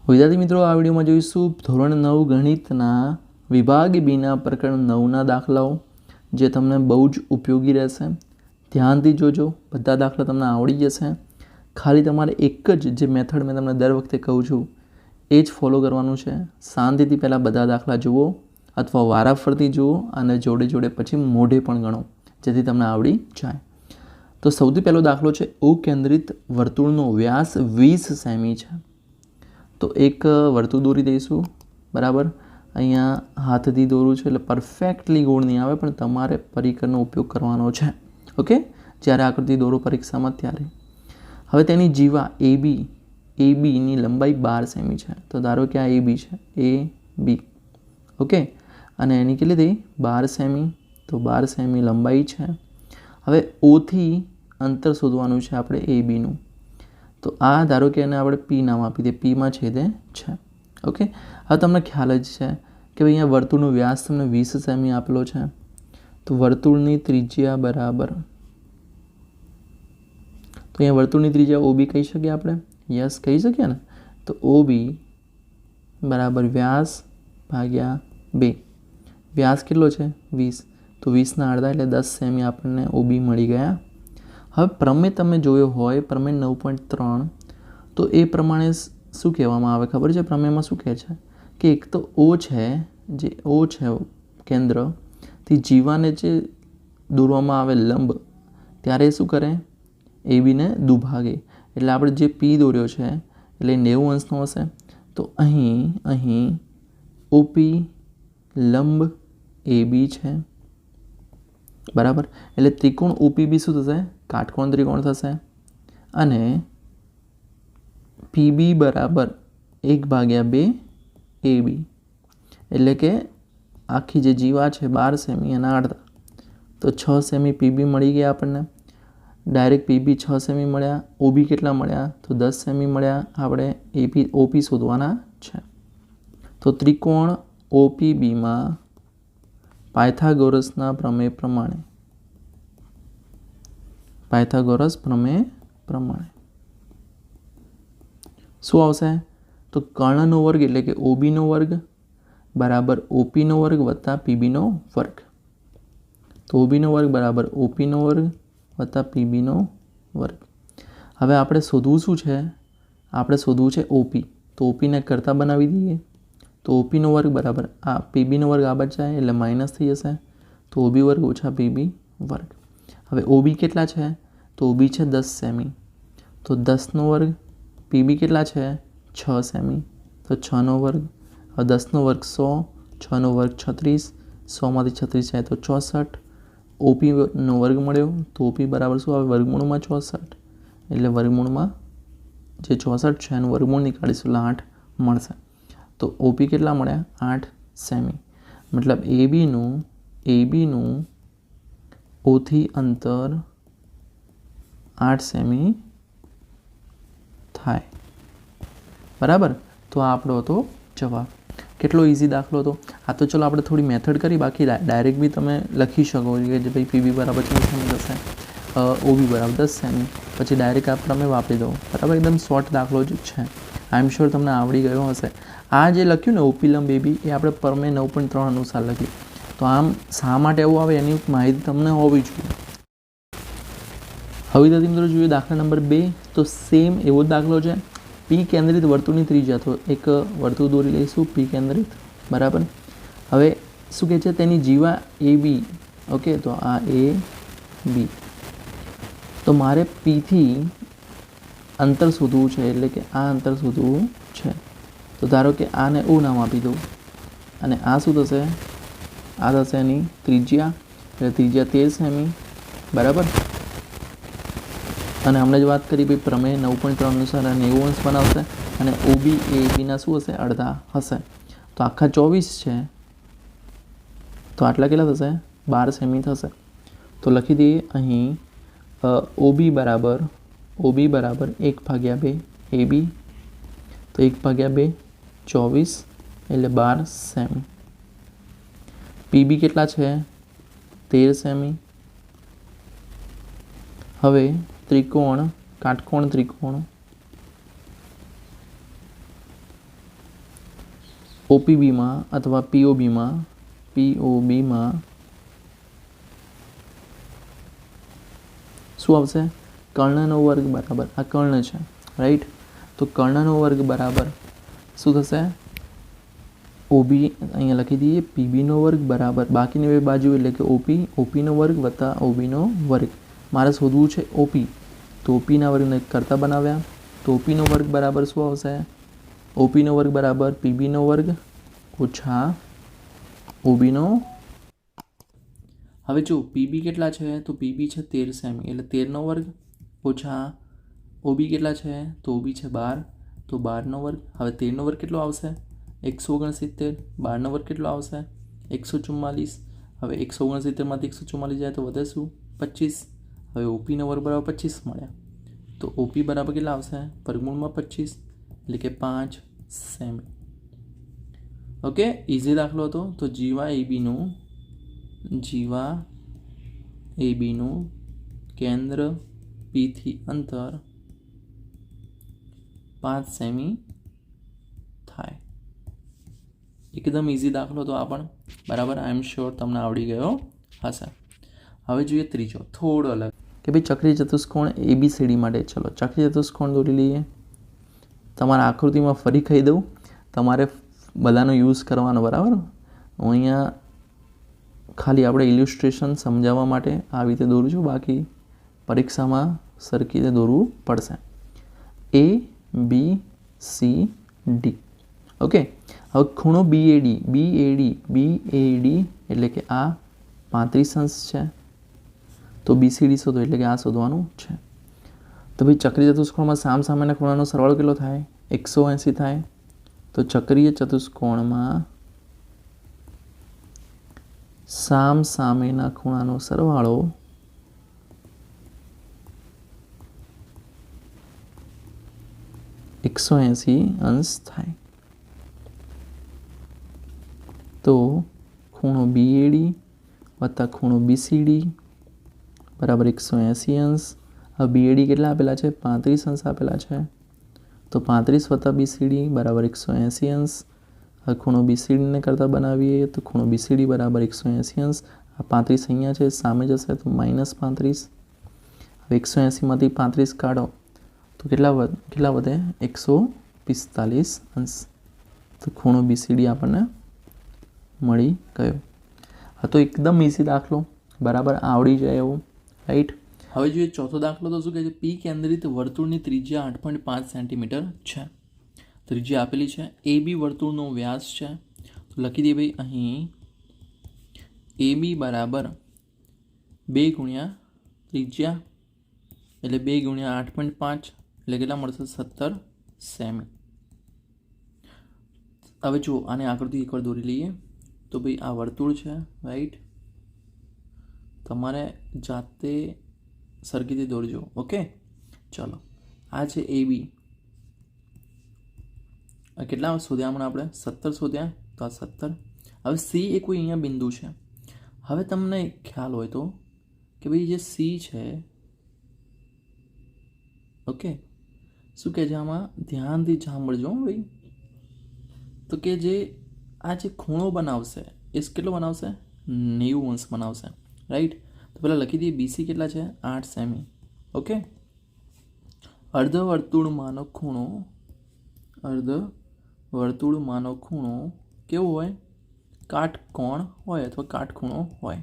વિદ્યાર્થી મિત્રો, આ વિડીયોમાં જોઈશું ધોરણ 9 ગણિતના વિભાગ બીના પ્રકરણ 9ના દાખલાઓ, જે તમને બહુ જ ઉપયોગી રહેશે. ધ્યાનથી જોજો, બધા દાખલા તમને આવડી જશે. ખાલી તમારે એક જ જે મેથડ મેં તમને દર વખતે કહું છું એ જ ફોલો કરવાનું છે. શાંતિથી પહેલાં બધા દાખલા જુઓ અથવા વારાફરતી જુઓ અને જોડે જોડે પછી મોઢે પણ ગણો, જેથી તમને આવડી જાય. તો સૌથી પહેલો દાખલો છે, ઉકેન્દ્રિત વર્તુળનો વ્યાસ 20 સેમી છે. તો એક વર્તુળ દોરી દઈશું. બરાબર, અહીંયા હાથથી દોરું છું એટલે પરફેક્ટલી ગોળ નહીં આવે, પણ તમારે પરિકરનો ઉપયોગ કરવાનો છે. ઓકે, જ્યારે આકૃતિ દોરો પરીક્ષામાં ત્યારે. હવે તેની જીવા એબીની લંબાઈ 12 સેમી છે. તો ધારો કે આ એબી છે, એ બી. ઓકે, અને એની કેટલી થઈ? 12 સેમી. તો 12 સેમી લંબાઈ છે. હવે ઓથી અંતર શોધવાનું છે આપણે એબીનું. તો આ ધારો કે એને આપણે પી નામ આપી દઈએ, પીમાં છેદે છે. ઓકે, હવે તમને ખ્યાલ જ છે કે ભાઈ અહીંયા વર્તુળનો વ્યાસ તમને 20 સેમી આપેલો છે. તો વર્તુળની ત્રિજ્યા બરાબર, તો અહીંયા વર્તુળની ત્રિજ્યા ઓબી કહી શકીએ આપણે? યસ, કહી શકીએ ને. તો ઓબી બરાબર વ્યાસ ભાગ્યા 2. વ્યાસ કેટલો છે? 20. તો 20ના અડધા એટલે 10 સેમી આપણને ઓબી મળી ગયા. હવે પ્રમેય તમે જોયો હોય, પ્રમેય 9.3, તો એ પ્રમાણે શું કહેવામાં આવે ખબર છે? પ્રમેયમાં શું કહે છે કે એક તો ઓ છે, જે ઓ છે કેન્દ્રથી જીવાને જે દોરવામાં આવે લંબ, ત્યારે શું કરે? એબીને દુભાગે. એટલે આપણે જે પી દોર્યો છે એટલે 90 અંશનો હશે. તો અહીં ઓપી લંબ એબી છે. બરાબર, એટલે ત્રિકોણ ઓપીબી શું થશે? કાટકોણ ત્રિકોણ થશે. અને પીબી બરાબર 1/2 એબી, એટલે કે આખી જે જીવા છે 12 સેમી એના અડધા. તો 6 સેમી પીબી મળી ગયા આપણને. ડાયરેક્ટ પીબી 6 સેમી મળ્યા. ઓબી કેટલા મળ્યા? તો 10 સેમી મળ્યા. આપણે ઓપી શોધવાના છે. તો ત્રિકોણ ઓપીબીમાં પાયથાગોરસના પ્રમેય પ્રમાણે શું આવશે? તો કર્ણનો વર્ગ એટલે કે ઓબીનો વર્ગ બરાબર ઓપીનો વર્ગ વત્તા પીબીનો વર્ગ. તો ઓબીનો વર્ગ બરાબર ઓપીનો વર્ગ વત્તા પીબીનો વર્ગ. હવે આપણે શોધવું શું છે? આપણે શોધવું છે ઓપી. તો ઓપીને કરતા બનાવી દઈએ. તો ઓપીનો વર્ગ બરાબર આ પીબીનો વર્ગ આ બચાય એટલે માઇનસ થઈ જશે. તો ઓબી વર્ગ ઓછા પીબી વર્ગ. હવે ઓબી કેટલા છે? તો ઓબી છે 10 સેમી. તો 10નો વર્ગ. પીબી કેટલા છે? 6 સેમી. તો 6નો વર્ગ. હવે 10નો વર્ગ 100, 6નો વર્ગ 36, 100માંથી 36 જાય તો 64. ઓપીનો વર્ગ મળ્યો. તો ઓપી બરાબર શું આવે? વર્ગમૂળમાં 64. એટલે વર્ગમૂળમાં જે 64 છે એનું વર્ગમૂળ નીકાળીશું એટલે 8 મળશે. તો ઓપી કેટલા મળ્યા? 8 સેમી. મતલબ એબીનું ઓથી અંતર 8 સેમી થાય. બરાબર, તો આ આપણો હતો જવાબ. કેટલો ઇઝી દાખલો હતો આ. તો ચલો આપણે થોડી મેથડ કરી, બાકી ડાયરેક્ટ બી તમે લખી શકો કે જે ભાઈ પીબી બરાબર 4 સેમી થશે, ઓબી બરાબર 10 સેમી, પછી ડાયરેક્ટ આ પ્રમેય વાપરી દો. બરાબર, એકદમ શોર્ટ દાખલો જ છે. આઈ એમ શ્યોર તમને આવડી ગયો હશે. આ જે લખ્યું ને ઓપી લંબ એબી, એ આપણે પ્રમેય 9.3 અનુસાર લખ્યું. તો આમ શા માટે એવું આવે એની માહિતી તમને હોવી જોઈએ. હવે વિદ્યાર્થી મિત્રો જોઈએ દાખલા નંબર 2. તો સેમ એવો જ દાખલો છે. પી કેન્દ્રિત વર્તુળની ત્રિજ્યા. તો એક વર્તુળ દોરી લઈશું પી કેન્દ્રિત. બરાબર, હવે શું કહે છે? તેની જીવા એ બી. ઓકે, તો આ એ બી. તો મારે પીથી અંતર શોધવું છે, એટલે કે આ અંતર શોધવું છે. તો ધારો કે આને ઓ નામ આપી દઉં. અને આ શું થશે? આ થશે એની ત્રિજ્યા, એટલે ત્રિજ્યા 13 સેમી. બરાબર, અને હમણાં જ વાત કરી ભાઈ પ્રમેય 9.3 અનુસાર 90 અંશ બનાવશે. અને ઓબી એ બીના શું હશે? અડધા હશે. તો આખા 24 છે, તો આટલા કેટલા થશે? 12 સેમી થશે. તો લખી દઈએ અહીં ઓબી બરાબર 1/2 એબી. તો 1/2 24 એટલે 12 સેમી. પીબી કેટલા છે? 13 સેમી. હવે કાટકોણ ત્રિકોણ ઓપીબીમાં અથવા પીઓબીમાં શું આવશે? કર્ણનો વર્ગ બરાબર આ કર્ણ છે, રાઈટ? તો કર્ણનો વર્ગ બરાબર શું થશે? ઓબી અહીંયા લખી દઈએ, પીબીનો વર્ગ બરાબર બાકીની બે બાજુ એટલે કે ઓપીનો વર્ગ વત્તા ઓબીનો વર્ગ. મારે શોધવું છે ઓપી, તો ઓપીના વર્ગને કરતા બનાવ્યા, તો ઓપીનો વર્ગ બરાબર શું આવશે? ઓપીનો વર્ગ બરાબર પીબીનો વર્ગ ઓછા ઓબીનો. હવે જો પીબી કેટલા છે? તો પીબી છે 13 સેમી એટલે 13નો વર્ગ ઓછા ઓબી કેટલા છે? તો ઓબી છે 12, તો 12નો વર્ગ. હવે 13નો વર્ગ કેટલો આવશે? 169. 12નો વર્ગ કેટલો આવશે? 144. હવે 169માંથી 144 જાય તો વધે શું? 25. હવે ઓપીનો વર્ગ બરાબર 25 મળ્યા, તો ઓપી બરાબર કેટલા આવશે? વર્ગમૂળમાં 25 એટલે કે 5 સેમી. ઓકે, ઇઝી દાખલો હતો. તો જીવા એબીનું કેન્દ્ર પીથી અંતર 5 સેમી થાય. એકદમ ઇઝી દાખલો તો આ પણ બરાબર. આઈ એમ શ્યોર તમને આવડી ગયો હશે. હવે જોઈએ ત્રીજો, થોડો અલગ, કે ભાઈ ચક્રી ચતુષ્કોણ ABCD માટે. ચલો ચક્રી ચતુષ્કોણ દોરી લઈએ. તમારા આકૃતિમાં ફરી કહી દઉં, તમારે બધાનો યુઝ કરવાનો, બરાબર? હું અહીંયા ખાલી આપણે ઇલ્યુસ્ટ્રેશન સમજાવવા માટે આવી રીતે દોરું છું, બાકી પરીક્ષામાં સરખી રીતે દોરવું પડશે. ABCD. ઓકે, હવે ખૂણો BAD એટલે કે આ 35 અંશ છે, તો BCD શોધો એટલે કે આ શોધવાનું છે. તો ભાઈ ચક્રીય ચતુષ્કોણમાં સામસામેના ખૂણાનો સરવાળો કેટલો થાય? 180 થાય. તો ચક્રીય ચતુષ્કોણમાં સામસામેના ખૂણાનો સરવાળો 180 અંશ થાય. તો ખૂણો BAD વત્તા ખૂણો BCD બરાબર 180 અંશ. હવે BAD કેટલા આપેલા છે? 35 અંશ આપેલા છે, તો 35 વત્તા BCD બરાબર 180 અંશ. હવે ખૂણો BCDને કરતાં બનાવીએ તો ખૂણો BCD બરાબર 180 અંશ. આ 35 અહીંયા છે, સામે જશે તો -35. હવે 180માંથી 35 કાઢો તો કેટલા વધે? 145 અંશ. તો ખૂણો BCD આપણને મળી ગયો. હા, તો એકદમ ઇઝી દાખલો, બરાબર, આવડી જાય એવું, રાઈટ? હવે જોઈએ ચોથો દાખલો. તો શું કહે છે? પી કેન્દ્રિત વર્તુળની ત્રિજ્યા 8.5 સેન્ટીમીટર છે. ત્રિજ્યા આપેલી છે. AB વર્તુળનો વ્યાસ છે, તો લખી દઈએ ભાઈ અહીં AB બરાબર 2 ગુણ્યા ત્રિજ્યા એટલે 2 ગુણ્યા 8.5 એટલે કેટલા મળશે? 17 સેમી. હવે જુઓ, આને આકૃતિ એકવાર દોરી લઈએ. તો ભાઈ આ વર્તુળ છે, રાઈટ? તમારે જાતે સરખી રીતે દોરજો. ઓકે, ચાલો. આ છે AB. કેટલા શોધ્યા હમણાં આપણે? 17 શોધ્યા, તો આ 17. હવે C એ કોઈ અહીંયા બિંદુ છે. હવે તમને ખ્યાલ હોય તો કે ભાઈ જે C છે, ઓકે, શું કહે છે આમાં? ધ્યાનથી સાંભળજો ભાઈ. તો કે જે આ જે ખૂણો બનાવશે એ કેટલો બનાવશે? 90 અંશ બનાવશે, રાઈટ? તો પહેલાં લખી દઈએ BC કેટલા છે? 8 સેમી. ઓકે, અર્ધવર્તુળમાંનો ખૂણો કેવો હોય? કાટકોણ હોય અથવા કાટખૂણો હોય.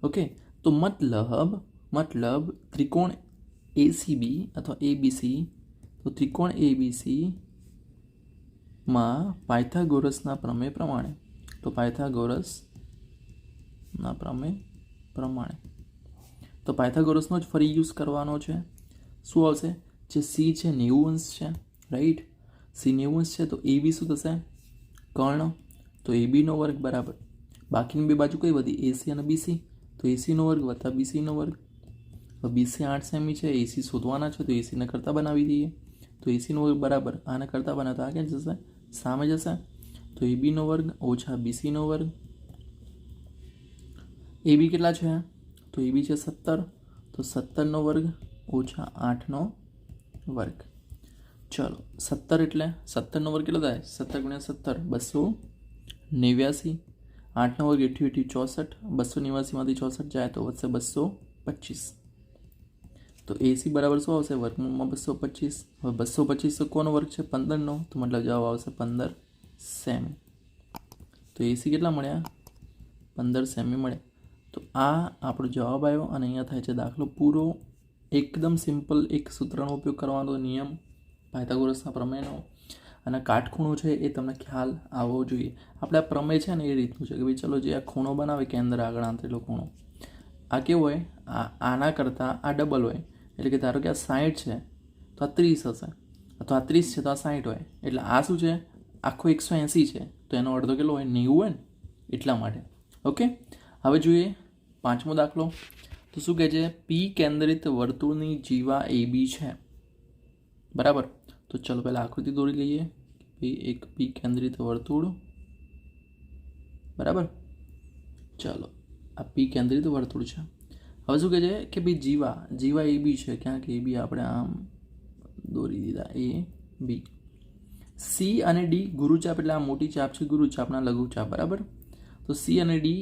ઓકે, તો મતલબ ત્રિકોણ ACB અથવા ABC, તો ત્રિકોણ ABC માં પાયથાગોરસના પ્રમેય પ્રમાણે, તો પાયથાગોરસનો જ ફરી યુઝ કરવાનો છે. શું આવશે? જે C છે 90 અંશ છે, રાઈટ? C 90 અંશ છે, તો AB શું થશે? કર્ણ. તો ABનો વર્ગ બરાબર બાકીની બે બાજુ કઈ વધી? AC અને BC, તો ACનો વર્ગ વત્તા BCનો વર્ગ. હવે BC 8 સેમી છે, AC શોધવાના છે, તો ACને કરતાં બનાવી દઈએ. તો ACનો વર્ગ બરાબર આને કરતાં બનાવતા આ ક્યાં જશે? સામે જશે. તો ABનો વર્ગ ઓછા BCનો વર્ગ. AB કેટલા છે? તો AB છે 17, તો 17નો વર્ગ ઓછા 8નો વર્ગ. ચલો 17 એટલે 17નો વર્ગ કેટલો થાય? 17 ગુણ્યા 17 289. 8નો વર્ગ 88 64. 289માંથી 64 જાય તો વધશે 225. તો એસી બરાબર શું આવશે? વર્ગમૂળમાં 225. હવે 225 તો કોનો વર્ગ છે? 15નો. તો મતલબ જવાબ આવશે 15 સેમી. તો એસી કેટલા મળ્યા? 15 સેમી મળ્યા. તો આ આપણો જવાબ આવ્યો અને અહીંયા થાય છે દાખલો પૂરો. એકદમ સિમ્પલ એક સૂત્રનો ઉપયોગ કરવાનો નિયમ પાયથાગોરસના પ્રમેયનો, અને કાટખૂણો છે એ તમને ખ્યાલ આવવો જોઈએ. આપણે આ પ્રમેય છે ને એ રીતનું છે કે ભાઈ ચલો જે આ ખૂણો બનાવે કેન્દ્ર આગળ આંતરેલો ખૂણો, આ કેવો હોય? આના કરતાં આ ડબલ હોય. એટલે કે ધારો કે આ 60 છે તો આ 30 હશે, તો આ 30 છે તો આ 60 હોય. એટલે આ શું છે? આખો 180 છે તો એનો અડધો કેટલો હોય? 90 હોય ને, એટલા માટે. ઓકે, હવે જોઈએ 5મો દાખલો. તો શું કહે છે? પી કેન્દ્રિત વર્તુળની જીવા એ બી છે. બરાબર. તો ચલો પહેલાં આકૃતિ દોરી લઈએ. ભાઈ એક પી કેન્દ્રિત વર્તુળ. બરાબર. ચલો આ પી કેન્દ્રિત વર્તુળ છે. હવે શું કહે છે કે ભાઈ જીવા એ બી છે. ક્યાંક એ બી આપણે આમ દોરી દીધા, એ બી. સી અને ડી ગુરુચાપ, એટલે આ મોટી ચાપ છે ગુરુચાપના લઘુચાપ. બરાબર. તો સી અને ડી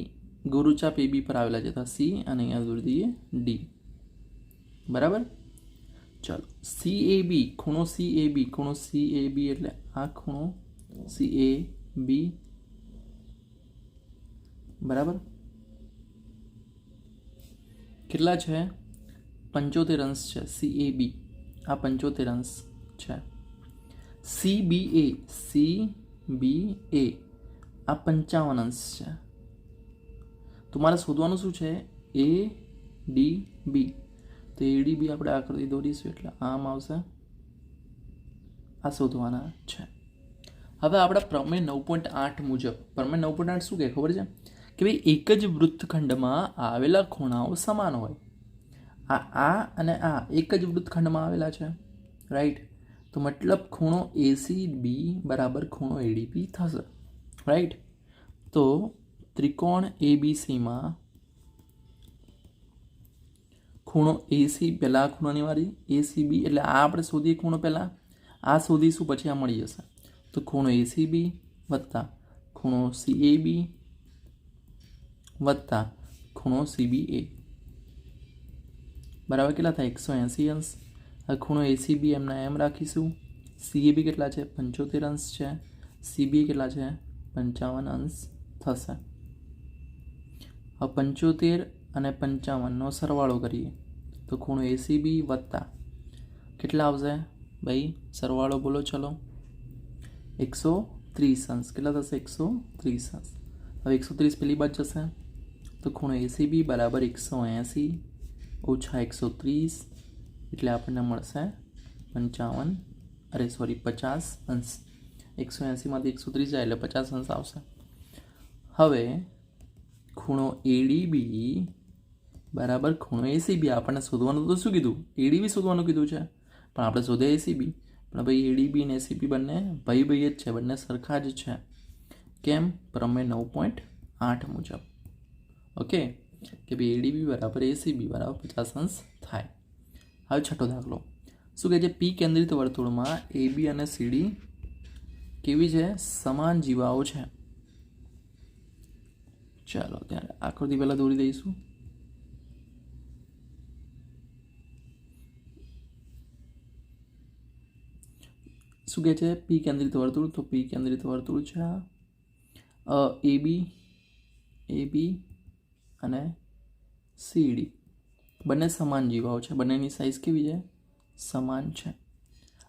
ગુરુચાપ એ બી પર આવેલા છે. તો સી અને અહીંયા દોરી દઈએ ડી. બરાબર. ચાલો સી એ બી, ખૂણો સી એ બી, ખૂણો સી એ બી એટલે આ ખૂણો સી એ બી. બરાબર. કેટલા છે? 75 અંશ છે સી એ બી. આ 75 અંશ છે. સી બી એ આ 55 અંશ છે. તો મારે શોધવાનું શું છે? એ ડી બી. તો એડી બી આપણે આકૃતિ દોરીશું એટલે આમ આવશે. આ શોધવાના છે. હવે આપણા પ્રમેય 9.8 મુજબ, પ્રમેય 9.8 શું કહે ખબર છે? કે ભાઈ એક જ વૃત્તખંડમાં આવેલા ખૂણાઓ સમાન હોય. આ અને આ એક જ વૃત્તખંડમાં આવેલા છે, રાઈટ? તો મતલબ ખૂણો એસી બી બરાબર ખૂણો એડીપી થશે, રાઈટ? તો ત્રિકોણ એબીસીમાં ખૂણો એસી, પહેલાં આ ખૂણાની વારી એસીબી, એટલે આ આપણે શોધીએ ખૂણો, પહેલાં આ શોધીશું પછી આ મળી જશે. તો ખૂણો એસીબી વત્તા ખૂણો સીએબી વત્તા ખૂણો સીબીએ બરાબર કેટલા થાય? 180 અંશ. હવે ખૂણો એસીબી એમના એમ રાખીશું. સીએબી કેટલા છે? 75 અંશ છે. સીબી કેટલા છે? 55 અંશ થશે. હવે 75 અને 55નો સરવાળો કરીએ તો ખૂણો એસીબી વત્તા કેટલા આવશે ભાઈ? સરવાળો બોલો ચલો. 130 અંશ. કેટલા થશે? 130 અંશ. હવે 130 પેલી બાજુ જશે તો ખૂણો એસીબી બરાબર 180 ઓછા 130 એટલે આપણને મળશે 50 અંશ. 180માંથી 130 જાય એટલે 50 અંશ આવશે. હવે ખૂણો એડીબી બરાબર ખૂણો એસીબી. આપણને શોધવાનું તો શું કીધું? એડીબી શોધવાનું કીધું છે, પણ આપણે શોધે એસીબી. પણ ભાઈ એડીબી અને એસીબી બંને ભાઈ જ છે, બંને સરખા જ છે. કેમ? પ્રમેય 9.8 મુજબ. ઓકે, કે ભાઈ એડીબી બરાબર એસીબી બરાબર 50 અંશ થાય. હવે છઠ્ઠો દાખલો શું કહે છે? પી કેન્દ્રિત વર્તુળમાં એબી અને સીડી કેવી છે? સમાન જીવાઓ છે. ચાલો ત્યારે આકૃતિ પહેલાં દોરી દઈશું. શું કહે છે? પી કેન્દ્રિત વર્તુળ. તો પી કેન્દ્રિત વર્તુળ છે એબી અને સીડી બંને સમાન જીવાઓ છે. બંનેની સાઈઝ કેવી છે? સમાન છે.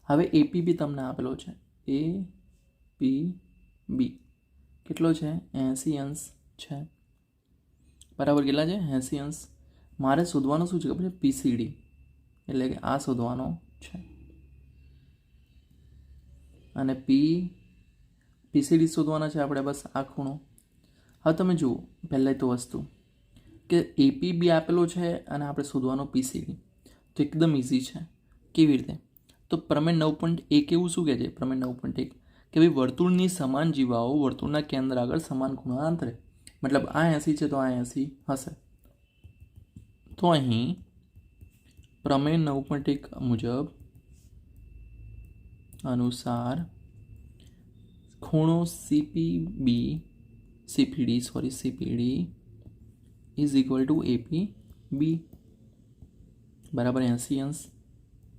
હવે એપી બી તમને આપેલો છે. એ પી બી કેટલો છે? 80 અંશ છે. બરાબર. કેટલા છે? 80 અંશ. મારે શોધવાનું શું છે ખબર છે? પીસીડી, એટલે કે આ શોધવાનો છે. અને પીસીડી શોધવાના છે આપણે, બસ આ ખૂણો. હવે તમે જુઓ પહેલાં તો વસ્તુ કે એપી બી આપેલો છે અને આપણે શોધવાનો પીસીડી, તો એકદમ ઇઝી છે. કેવી રીતે? તો પ્રમેય 9.1 એવું શું કહે છે? પ્રમેય 9.1 કે ભાઈ વર્તુળની સમાન જીવાઓ વર્તુળના કેન્દ્ર આગળ સમાન ખૂણા આંતરે. મતલબ આ 80 છે તો આ 80 હશે. તો અહીં પ્રમેય 9.1 મુજબ અનુસાર ખૂણો સીપીડી ઇઝ ઇક્વલ ટુ એપી બી બરાબર 80 અંશ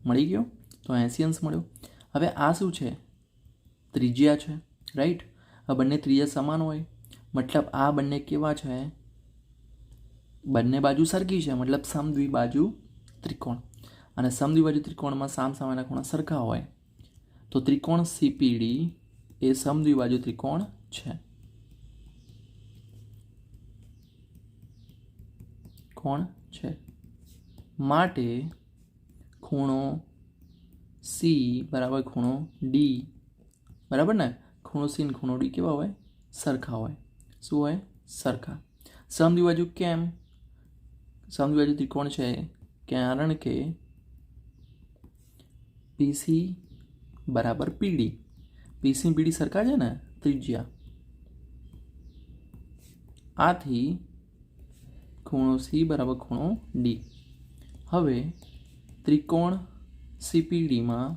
મળી ગયો. તો 80 અંશ મળ્યો. હવે આ શું છે? ત્રિજ્યા છે, રાઈટ. આ બંને ત્રિજ્યા સમાન હોય મતલબ આ બંને કેવા છે? બંને બાજુ સરખી છે મતલબ સમદ્વિબાજુ ત્રિકોણ. અને સમદ્વિબાજુ ત્રિકોણમાં સામસામેના ખૂણા સરખા હોય. તો ત્રિકોણ સીપીડી એ સમદ્વિબાજુ ત્રિકોણ છે. કોણ છે માટે ખૂણો સી બરાબર ખૂણો ડી બરાબર ને. ખૂણો સી ને ખૂણો ડી કેવા હોય? સરખા હોય. શું હોય? સરખા. સમદ્વિબાજુ કેમ? સમદ્વિબાજુ ત્રિકોણ છે કારણ કે પીસી બરાબર પીડી. પીસી પીડી સરખા છે ને ત્રિજ્યા. આથી ખૂણો સી બરાબર ખૂણો ડી. હવે ત્રિકોણ સીપીડીમાં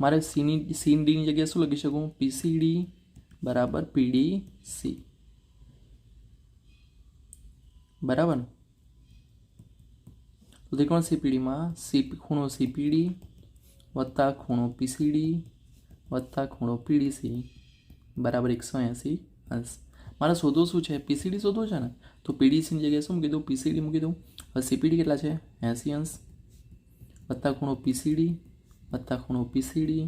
મારે સી ડીની જગ્યાએ શું લખી શકું? પીસીડી બરાબર પીડી સી બરાબર. તો ત્રિકોણ સીપીડીમાં ખૂણો સીપીડી વત્તા ખૂણો પીસીડી વત્તા ખૂણો પીડીસી બરાબર 180 અંશ. મારે શોધવું શું છે? પીસીડી શોધવું છે ને. તો પીડીસીની જગ્યાએ શું મૂકી દઉં? પીસીડી મૂકી દઉં. હવે સીપીડી કેટલા છે? 80 અંશ વત્તા ખૂણો પીસીડી વત્તા ખૂણો પીસીડી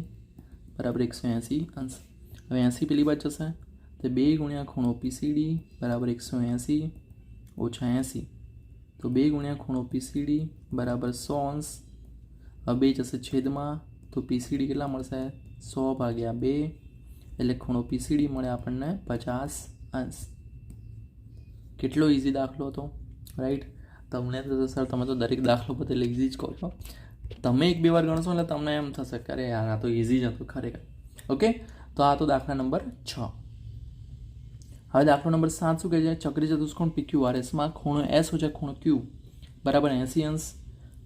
બરાબર 180 અંશ. હવે 80 પેલી બાજુ જશે તો 2 ગુણ્યા ખૂણો પીસીડી બરાબર 180 ઓછા 80. તો 2 ગુણ્યા ખૂણો પીસીડી બરાબર 100 અંશ. હવે 2 જશે છેદમાં તો પીસીડી કેટલા મળશે? 100/2 એટલે ખૂણો પીસીડી મળે આપણને 50 અંશ. કેટલો ઇઝી દાખલો હતો, રાઈટ. તમને તો સર તમે તો દરેક દાખલો બદલે ઇઝી જ કહો છો. તમે 1-2 વાર ગણશો એટલે તમને એમ થશે કે અરે યાર આ તો ઇઝી જ હતું ખરેખર. ઓકે, તો આ તો દાખલા નંબર 6. હવે દાખલો નંબર 7 શું કહે છે? ચક્રી ચતુષ્કોણ PQRSમાં ખૂણો S ઓછા ખૂણો Q બરાબર 80 અંશ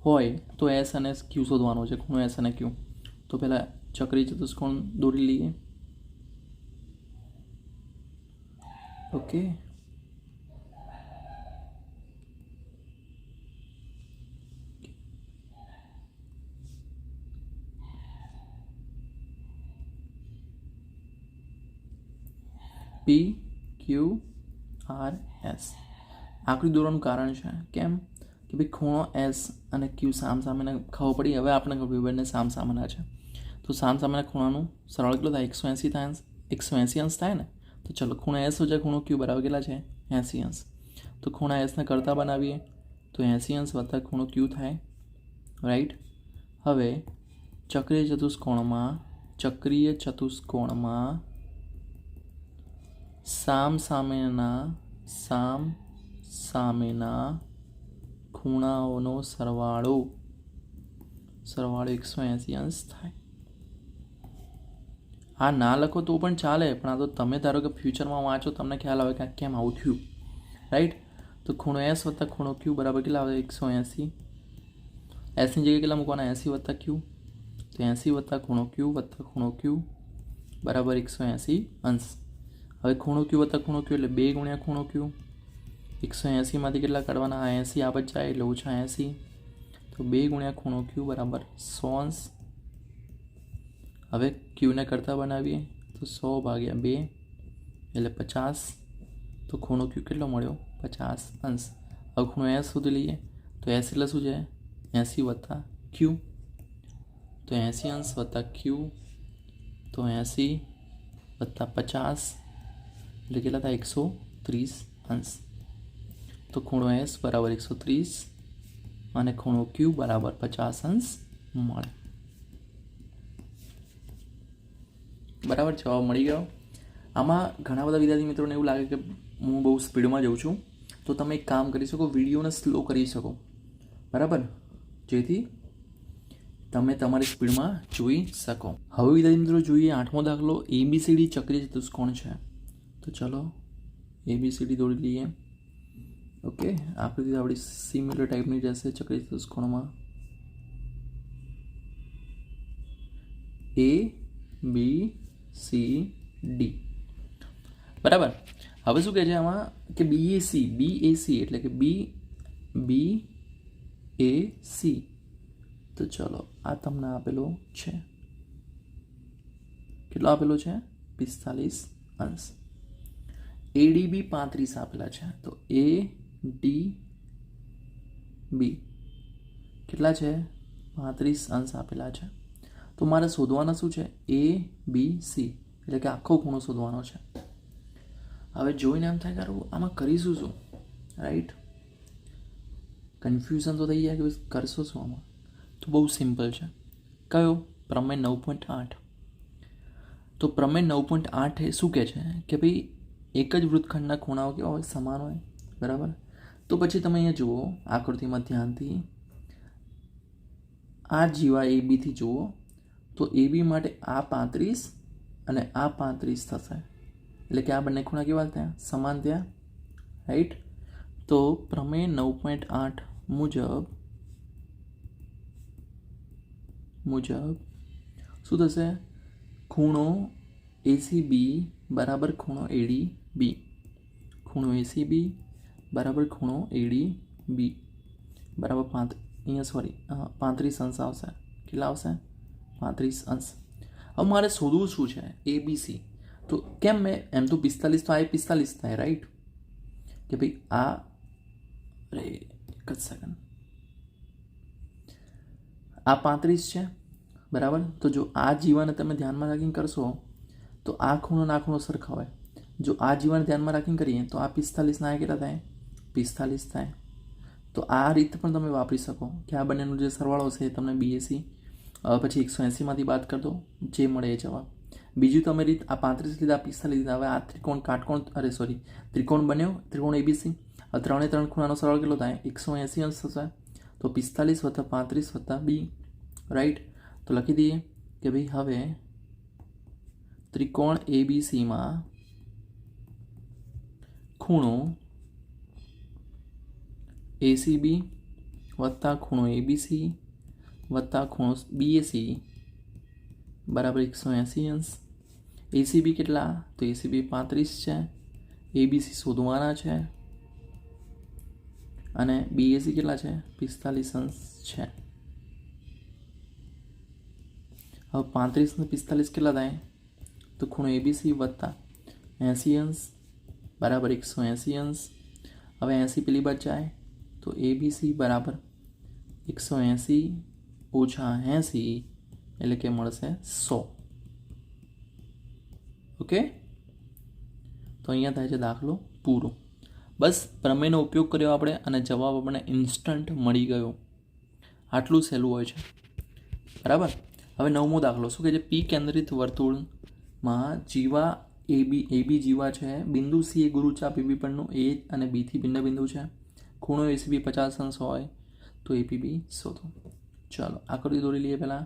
હોય તો S અને Q શોધવાનો છે. ખૂણો S અને Q. તો પહેલાં ચક્રી ચતુષ્કોણ દોરી લઈએ. ઓકે, PQRS આકૃતિ દોરવાનું કારણ છે કેમ કે ભાઈ ખૂણો S અને Q સામસામેના ખબર પડી. હવે આપણે ખબર બંને સામસામેના છે તો સામસામેના ખૂણાનું સરળ કેટલો થાય? 180 થાય. 180 અંશ થાય ને. તો ચલો ખૂણો S ઓછા ખૂણો Q બરાબર કેટલા છે? 80 અંશ. તો ખૂણા S ને કરતા બનાવીએ તો 80 અંશ વત્તા ખૂણો Q થાય, રાઈટ. હવે ચક્રીય ચતુષ્કોણમાં સામસામેના ખૂણાઓનો સરવાળો 180 અંશ થાય. આ ના લખો તો પણ ચાલે, પણ આ તો તમે ધારો કે ફ્યુચરમાં વાંચો તમને ખ્યાલ આવે કે આ કેમ આવું થયું, રાઈટ. તો ખૂણો S વત્તા ખૂણો Q બરાબર કેટલા આવે? 180. એસની જગ્યાએ કેટલા મૂકવાના? 80 વત્તા Q. તો 80 વત્તા ખૂણો Q વત્તા ખૂણો Q બરાબર 180 અંશ. હવે ખૂણો Q વત્તા ખૂણો Q એટલે 2 ગુણ્યા ખૂણો Q. 180માંથી કેટલા કાઢવાના? 80 આ બચ જાય એટલે ઓછા 80. તો 2 ગુણ્યા ખૂણો Q બરાબર 100 અંશ. હવે Qને કરતા બનાવીએ તો 100/2 એટલે 50. તો ખૂણો Q કેટલો મળ્યો? 50 અંશ. હવે ખૂણો S શોધી લઈએ તો S એટલે શું છે? 80 વત્તા Q. તો 80 અંશ વત્તા Q તો 80 વત્તા 50 એટલે કેટલા થાય? 130 અંશ. તો ખૂણો S બરાબર 130 અને ખૂણો Q બરાબર 50 અંશ મળે. બરાબર, જવાબ મળી ગયો. આમાં ઘણા બધા વિદ્યાર્થી મિત્રોને એવું લાગે કે હું બહુ સ્પીડમાં જઉં છું, તો તમે એક કામ કરી શકો, વિડીયોને સ્લો કરી શકો, બરાબર, જેથી તમે તમારી સ્પીડમાં જોઈ શકો. હવે વિદ્યાર્થી મિત્રો જોઈએ 8મો દાખલો. ABCD ચક્રીય ચતુષ્કોણ છે. તો ચલો ABCD દોરી લઈએ. ઓકે, આકૃતિ આપણી સિમિલર ટાઈપની રહેશે ચક્રીય ચતુષ્કોણમાં. એ બી સી ડી. બરાબર. હવે શું કહે છે આમાં કે BAC એટલે કે BAC. તો ચલો આ તમને આપેલો છે, કેટલો આપેલો છે? 45 અંશ. ADB 35 આપેલા છે, તો ADB કેટલા છે? 35 અંશ આપેલા છે. તો મારે શોધવાના શું છે? ABC એટલે કે આખો ખૂણો શોધવાનો છે. હવે જોઈને એમ થાય કે આમાં કરીશું શું, રાઈટ? કન્ફ્યુઝન તો થઈ જાય કે કરશો શું આમાં. તો બહુ સિમ્પલ છે. કયો? પ્રમેય 9.8. તો પ્રમેય 9.8 એ શું કહે છે કે ભાઈ એક જ વૃત્તખંડના ખૂણાઓ કેવા હોય? સમાન હોય. બરાબર. તો પછી તમે અહીંયા જુઓ આકૃતિમાં ધ્યાનથી, આ જીવા ABથી જુઓ તો AB માટે આ 35 અને આ 35 થશે, એટલે કે આ બંને ખૂણા કેવા થયા? સમાન થયા, રાઈટ? તો પ્રમેય 9.8 મુજબ શું થશે? ખૂણો ACB બરાબર ખૂણો ADB, ખૂણો ACB બરાબર ખૂણો ADB બરાબર 35 અંશ આવશે. કેટલા આવશે? 35 અંશ. હવે મારે શોધવું શું છે? ABC. તો કેમ મેં એમ તો 45 તો આ 45 થાય, રાઈટ? કે ભાઈ આ એક જ સેકન્ડ, આ 35 છે, બરાબર? તો જો આ જીવાને તમે ધ્યાનમાં રાખીને કરશો તો આ ખૂણો ના ખૂણો સરખા હોય. જો આ જીવાને ધ્યાનમાં રાખીને કરીએ તો આ 45 ના કેટલા થાય? 45 થાય. તો આ રીત પણ તમે વાપરી શકો કે આ બંનેનો જે સરવાળો છે એ તમને BAC પછી 180માંથી બાદ કરી દો, જે મળે એ જવાબ. બીજું તમે રીત આ 35 લીધા, 45 લીધા. હવે આ ત્રિકોણ બન્યો, ત્રિકોણ ABC. આ 3 ખૂણાનો સરવાળો કેટલો થાય? 180 અંશ થશે. તો 45 + 35 + B, રાઈટ? તો લખી દઈએ કે ભાઈ હવે ત્રિકોણ ABCમાં ખૂણો ACB વત્તા ખૂણો ABC વત્તા ખૂણો BAC બરાબર 180 અંશ. ACB કેટલા? તો ACB 35 છે, ABC શોધવાના છે, અને BAC કેટલા છે? 45 અંશ છે. હવે 35 ને 45 કેટલા થાય? તો ખૂણો ABC વત્તા 80 અંશ બરાબર 180 અંશ. હવે 80 પેલી બાદ જાય તો ABC બરાબર 180 ઓછા 80 એટલે કે મળશે 100. ઓકે, તો અહીંયા થાય છે દાખલો પૂરો. બસ પ્રમેયનો ઉપયોગ કર્યો આપણે અને જવાબ આપણને ઇન્સ્ટન્ટ મળી ગયો. આટલું સહેલું હોય છે, બરાબર. હવે 9મો દાખલો શું કહે છે? P કેન્દ્રિત વર્તુળમાં જીવા AB જીવા છે. બિંદુ C એ ગુરુચાપ AB પરનું A અને B થી ભિન્ન બિંદુ છે. ખૂણો ACB 50 અંશ હોય તો APB શોધો. ચાલો આકૃતિ દોરી લઈએ. પહેલા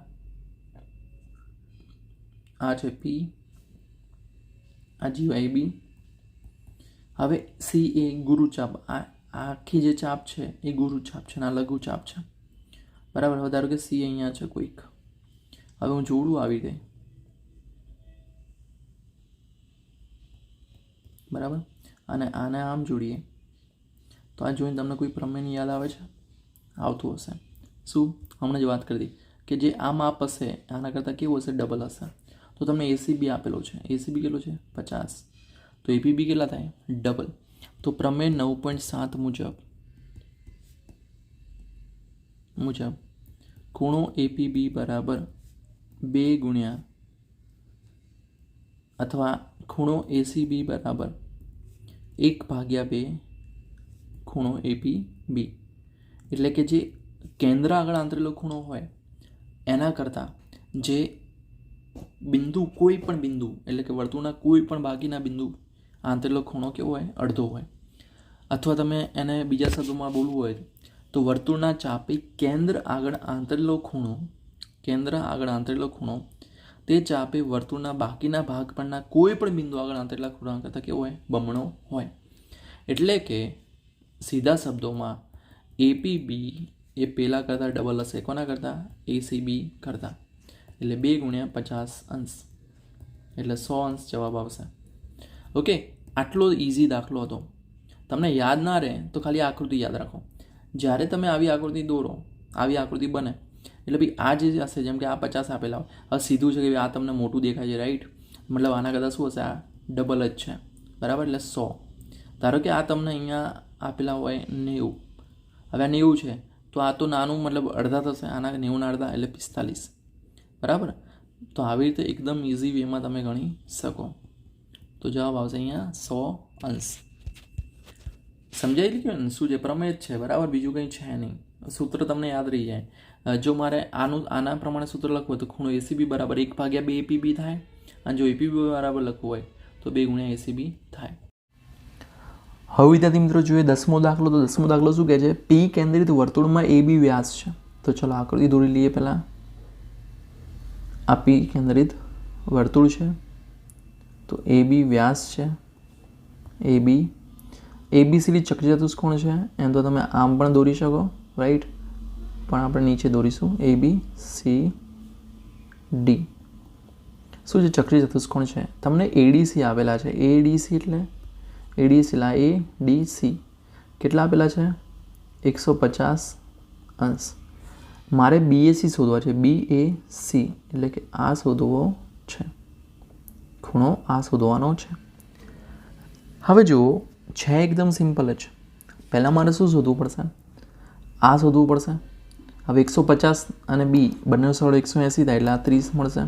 આ છે P, આ જીવા AB. હવે C એ ગુરુચાપ, આ આખી જે ચાપ છે એ ગુરુચાપ છે, આ લઘુ ચાપ છે, બરાબર. હવે ધારો કે C અહીંયા છે કોઈક. હવે હું જોડું આવી રીતે, બરાબર, અને આને આમ જોડીએ તો આ જોઈને તમને કોઈ પ્રમેયની યાદ આવે છે? આવતું હશે. શું? હમણાં જ વાત કરી હતી કે જે આ માપ હશે આના કરતાં કેવું હશે? ડબલ હશે. તો તમને ACB આપેલો છે. ACB કેટલો છે? 50. તો APB કેટલા થાય? ડબલ. તો પ્રમેય 9.7 મુજબ ખૂણો APB બરાબર 2 ગુણ્યા અથવા ખૂણો ACB બરાબર 1/2 ખૂણો APB. એટલે કે જે કેન્દ્ર આગળ આંતરેલો ખૂણો હોય એના કરતાં જે બિંદુ, કોઈ પણ બિંદુ એટલે કે વર્તુળના કોઈ પણ બાકીના બિંદુ આંતરેલો ખૂણો કેવો હોય? અડધો હોય. અથવા તમે એને બીજા શબ્દોમાં બોલવું હોય તો વર્તુળના ચાપે કેન્દ્ર આગળ આંતરેલો ખૂણો તે ચાપે વર્તુળના બાકીના ભાગ પરના કોઈ પણ બિંદુ આગળ આંતરેલા ખૂણા કરતાં કેવો હોય? બમણો હોય. એટલે કે સીધા શબ્દોમાં APB એ પહેલાં કરતાં ડબલ હશે. કોના કરતાં? ACB કરતાં. એટલે 2 ગુણ્યા 50 અંશ એટલે 100 અંશ જવાબ આવશે. ઓકે, આટલો ઇઝી દાખલો હતો. તમને યાદ ના રહે તો ખાલી આકૃતિ યાદ રાખો. જ્યારે તમે આવી આકૃતિ દોરો, આવી આકૃતિ બને એટલે ભાઈ આ જે હશે, જેમ કે આ 50 આપેલા હોય, હવે સીધું છે કે આ તમને મોટું દેખાય છે, રાઈટ? મતલબ આના કરતાં શું હશે? આ ડબલ જ છે, બરાબર? એટલે 100. ધારો કે આ તમને અહીંયા આપેલા હોય 90. હવે આ 90 છે તો આ તો નાનું, મતલબ અડધા થશે આના, 90 અડધા એટલે 45, બરાબર? તો આવી રીતે એકદમ ઇઝી વેમાં તમે ગણી શકો. તો જવાબ આવશે અહીંયા 100 અંશ. સમજાઈ ગયું ને શું છે? પ્રમેય જ છે, બરાબર? બીજું કંઈ છે નહીં. સૂત્ર તમને યાદ રહી જાય. જો મારે આના પ્રમાણે સૂત્ર લખવું હોય તો ખૂણો એસીબી બરાબર 1/2 એપીબી થાય, અને જો એપીબી બરાબર લખવું હોય તો 2 ગુણ્યા એસીબી થાય. હવે વિદ્યાર્થી મિત્રો જોઈએ 10મો દાખલો. તો 10મો દાખલો શું કહે છે? પી કેન્દ્રિત વર્તુળમાં એબી વ્યાસ છે. તો ચલો આકૃતિ દોરી લઈએ પહેલાં. આ પી કેન્દ્રિત વર્તુળ છે, તો એબી વ્યાસ છે. એબીસીડી ચક્રીય ચતુષ્કોણ છે. એમ તો તમે આમ પણ દોરી શકો, રાઈટ? પણ આપણે નીચે દોરીશું ABCD. શું છે? ચક્રીય ચતુષ્કોણ છે. તમને એડીસી આપેલા છે. એડીસી એટલે એડીસી લા એડીસી કેટલા આપેલા છે? 150 અંશ. મારે બીએસી શોધવા છે. BAC એટલે કે આ શોધવો છે, ખૂણો આ શોધવાનો છે. હવે જુઓ, છે એકદમ સિમ્પલ જ. પહેલાં મારે શું શોધવું પડશે? આ શોધવું પડશે. હવે 150 અને બી બંને સરળ 180 થાય એટલે આ 30 મળશે.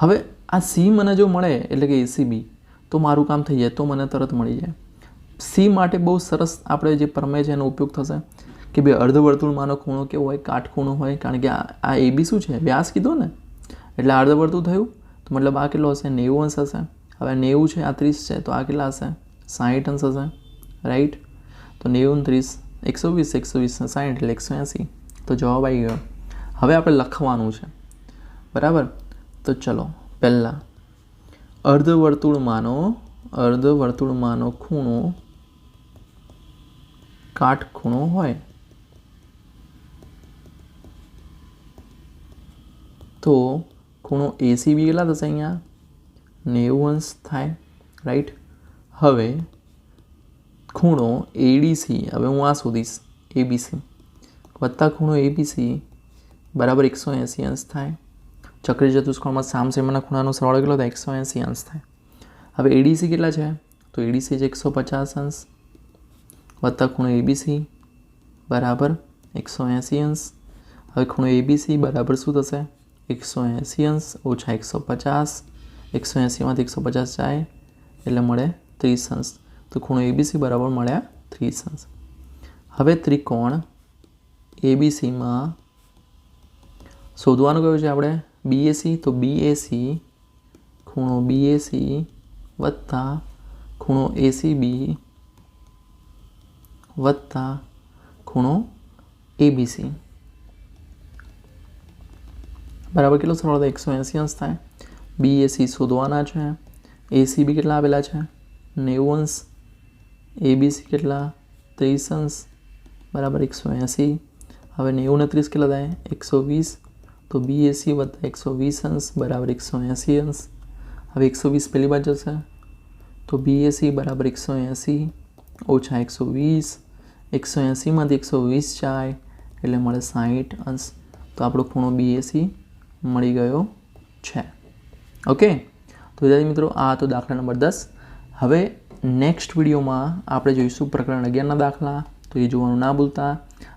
હવે આ સી મને જો મળે એટલે કે એસીબી, તો મારું કામ થઈ જાય, તો મને તરત મળી જાય. સી માટે બહુ સરસ આપણે જે પ્રમેય છે એનો ઉપયોગ થશે કે ભાઈ અર્ધવર્તુળમાંનો ખૂણો કેવો હોય? કાટખૂણો હોય. કારણ કે આ એબી શું છે? વ્યાસ કીધો ને, એટલે અર્ધવર્તુળ થયું. તો મતલબ આ કેટલો હશે? 90 અંશ હશે. હવે 90 છે, આ 30 છે, તો આ કેટલા હશે? 60 અંશ હશે, રાઈટ? તો 90 30 120, 120 60 એટલે 180. તો જવાબ આવી ગયો. હવે આપણે લખવાનું છે, બરાબર? તો ચલો પહેલાં અર્ધવર્તુળમાંનો ખૂણો કાટખૂણો હોય તો ખૂણો એસીબી કેટલા થશે? અહીંયા 90 અંશ થાય, રાઈટ? હવે ખૂણો એડીસી, હવે હું આ શોધીશ એબીસી વત્તા ખૂણો એબીસી બરાબર 180 અંશ થાય. ચક્રીય ચતુષ્કોણમાં સામસામેના ખૂણાનો સરવાળો કેટલો થાય? 180 અંશ થાય. હવે એડીસી કેટલા છે? તો એડીસી છે 150 અંશ વત્તા ખૂણો એબીસી બરાબર 180 અંશ. હવે ખૂણો એબીસી બરાબર શું થશે? 180 અંશ ઓછા 150. 180માંથી 150 જાય એટલે મળે 30 અંશ. તો ખૂણો એબીસી બરાબર મળ્યા 30 અંશ. હવે ત્રિકોણ એબીસીમાં શોધવાનું કયું છે આપણે? બીએસી. તો બીએસી ખૂણો બીએસી વત્તા ખૂણો એસીબી વત્તા ખૂણો એબીસી બરાબર કેટલો સરળ થાય? 180 અંશ થાય. બીએસી શોધવાના છે. એસીબી કેટલા આપેલા છે? 90 અંશ. એબીસી કેટલા? 30 અંશ બરાબર 180. હવે 90 ને 30 કેટલા થાય? 120. તો બીએસી વત્તા 120 અંશ બરાબર 180 અંશ. હવે 120 પહેલી બાજુ જશે તો બીએસી બરાબર 180 ઓછા 120. 180માંથી 120 જાય એટલે મળે 60 અંશ. તો આપણો ખૂણો બીએસી મળી ગયો છે. ઓકે, તો વિદ્યાર્થી મિત્રો આ હતો દાખલા નંબર 10. હવે નેક્સ્ટ વિડીયોમાં આપણે જોઈશું પ્રકરણ 11ના દાખલા. તો એ જોવાનું ના ભૂલતા.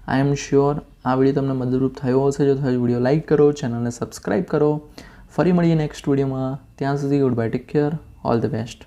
આઈ એમ શ્યોર આ વિડીયો તમને મદદરૂપ થયો હશે. જો થયો વિડીયો લાઇક કરો, ચેનલને સબસ્ક્રાઈબ કરો. ફરી મળીએ નેક્સ્ટ વિડીયોમાં. ત્યાં સુધી good bye, take care, all the best.